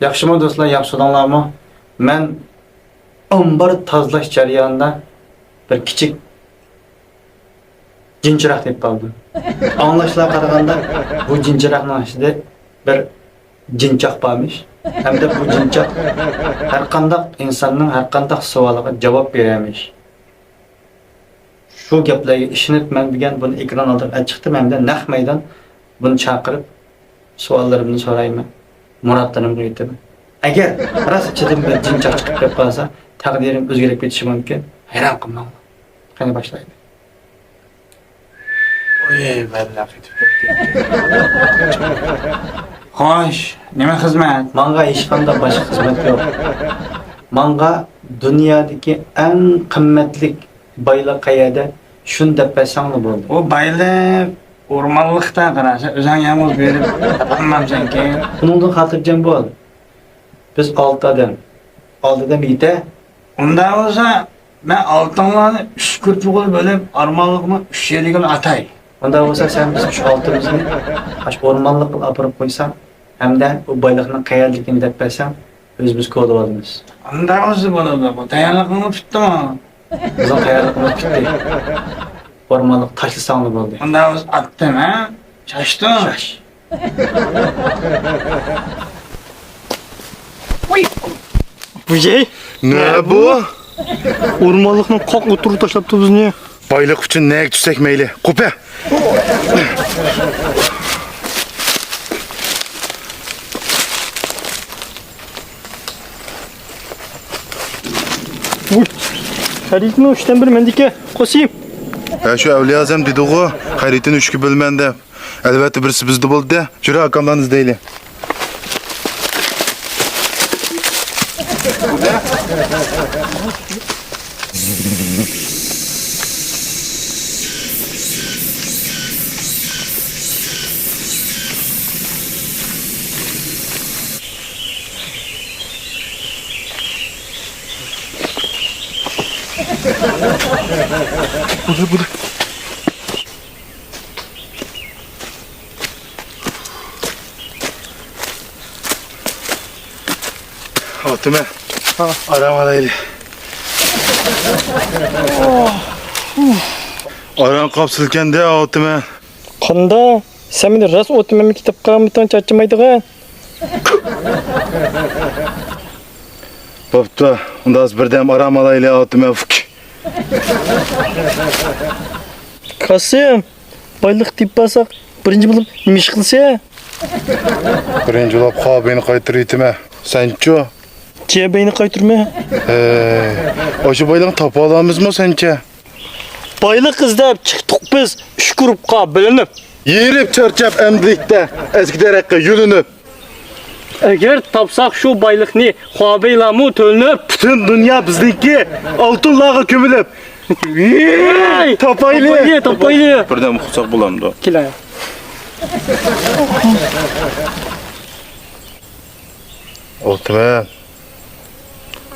Yaxşımı dostlar, yaxşı olanlarmı? Ben ambar tazlaş jarayonida bir kichik jinchiroq deb qoldim. Anlaşılan qaraganda bu jinchiroqning ichida bir jinchoq bormish. Hamda bu jinchoq har qanday insonning har qanday savoliga javob beramish. Shu gaplarga ishonib men bugun buni ekran oldiga chiqdim hamda naq maydon buni chaqirib savollarimni so'rayman. Murodlarimga yetaman. Agar rost ichidan bir jinchoq chiqib kelib qolsa, taqdirim o'zgarib ketishi mumkin. Hayron qolmang. Qani boshlaydi. Oy, vallahi ketib ketdi. Xo'sh, nima xizmat? Menga hech qanday boshqa xizmat yo'q. Menga dunyodagi eng qimmatli boylik qayerda? Shuni deb bilsangmi bo'ldi. O baylik o'rmonlikda qarasa, o'zing ham o'z berib topolmamsan-ki. Bundan xotirjam bo'l. Biz 6 odam. 6 odam yeta. Unda bo'lsa, men oltinlarni 3 kurpuqqa bo'lib, ormonlikni 3 yeriga atay. Unda bo'lsa sen biz 3-6mizni aş o'rmonlik qilib olib qo'ysang, hamda bu boylikning qayerligini deb bilsang, o'zimiz ko'rib olamiz. Unda o'zi bo'ladi. Bu tayyorligini tutdimi? Bizning qayerligimiz bitdi. O'rmonlik tashlasangmi bo'ldi. Unda o'zi atdim, ha? Chashdim. Shash. Bujay, Ne bu? o'rmonlikning qoq o'tirib tashlabdi bizni. Baylık için neye düşsek meyli? Kupe! Uy, haritni 3'ten 1 mendike qo'sayım. Şu Evliya Azam dedi o, hayretin 3 bölmende. Elbette birisi bizde buldu de. Şuraya akamdan izleyelim. Budur. Otume. Aramadaydı. Aran kapsılken de otume. Qanda, sen meni ras o'tmamni kitib qolamidan charchamaydigan. Boptu. Onda az birdem aramadaydı otume. Qasim, baylik deb basak, birinchi bo'lib nima ish qilsa? Birinci olab qabini qaytırıytime. Senço? Cebeyni qaytirma. O şu baylığını tapa alamız mı sence? Baylik izlab chiqdik biz 3 guruhga bo'linib. Yerip çarçap emdikte eskiderekke yürünüp. Agar topsak şu baylikni xobaylarmi to'linib, Bütün dünya bizdeki altınlarga kömülüp. Tapaylı. Topayli. Birden uxsak bulamdı. Kelay. Oltumen.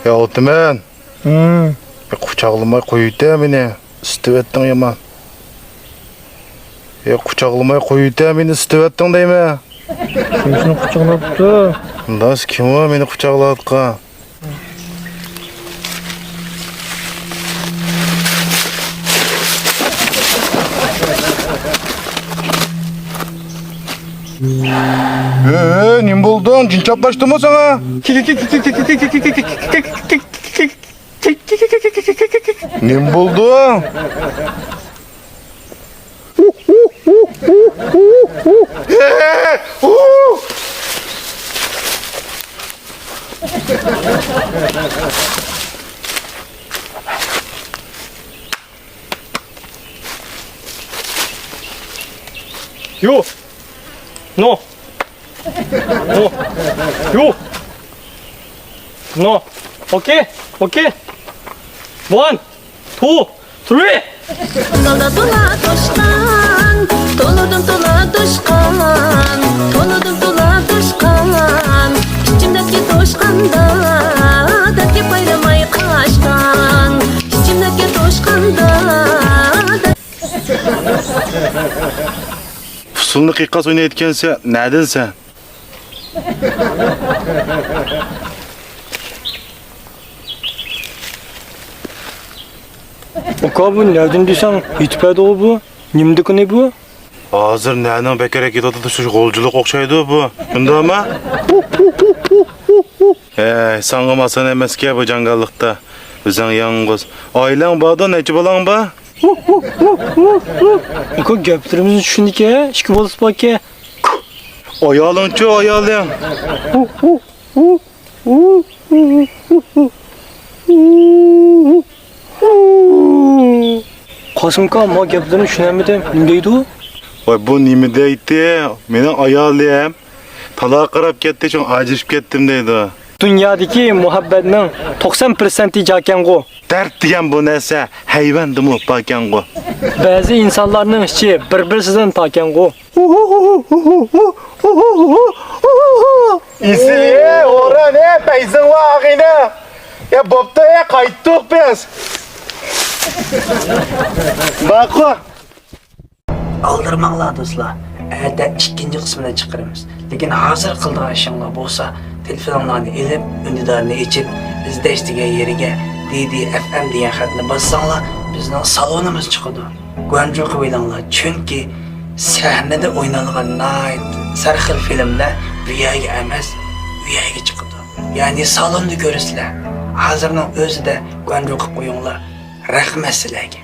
Ya Oltumen. Ya kucaklamay koyuydu beni. İstib ettin yaman. Ya kucaklamay koyuydu beni istib ettin deyme. Kim shuni quchoqlabdi? Bundan kim o beni kucakladıqa? Ne buldun? Cin çaplaştı mı sana? Ne buldun? Yo. No. No. Yo. No. Okay. 1, 2, 3. Dola dola toşkan, dolurdum dola toşkan, dolurdum dola toşkan. İçimdeki toşkanda, dertli bayramay kaçtan. İçimdeki toşkanda. Pusulunu kıykas oynayetken sen, nereden sen? Aka bu nereden diyorsan yetmedi o bu. Nimdiki ne bu? Hazır nənin bekerek yetadı şu golculuk okşaydı bu. Bunda ama? Sanğımasan emeske bu cangallıkta. Bizden yalnız. Ailen bağda neci balan ba? Aka gaplarımızı düşündük ya. İşki bolısı bak ya. Ayalın ayalın. Kasımka ma gaplarını düşünemedim. Nimdeydi o? Vay bu nimi deydi? Menen ayalıyım. Talağa qarab ketdi için acışıp kettim deydi. Dünyadaki muhabbetinin 90% caken go. Dert diyen bu nese? Hayvandı mı bakan bu? Bazı insanların işi birbirisinden taken go. İsliye ora ne? Peyzin vağine. Ya bopta ya kayttık biz. Bak o. Aldırmanglar do'stlar. Erta ikkinchi qismini chiqaramiz. Lekin hozir qildigan ishinglar bo'lsa, telefoninglarni ilib, undidarni ichib, izlash degan yeriga DDFM degan xatni bossanglar, bizning salonimiz chiqadi. Guanju qilinglar, chunki sahnada o'ynalgan sarxil filmlar bu yerga emas, u yerga chiqadi. Ya'ni salonda ko'rasizlar. Hozirning o'zida Guanju qilib qo'yinglar. Rahmat sizlarga.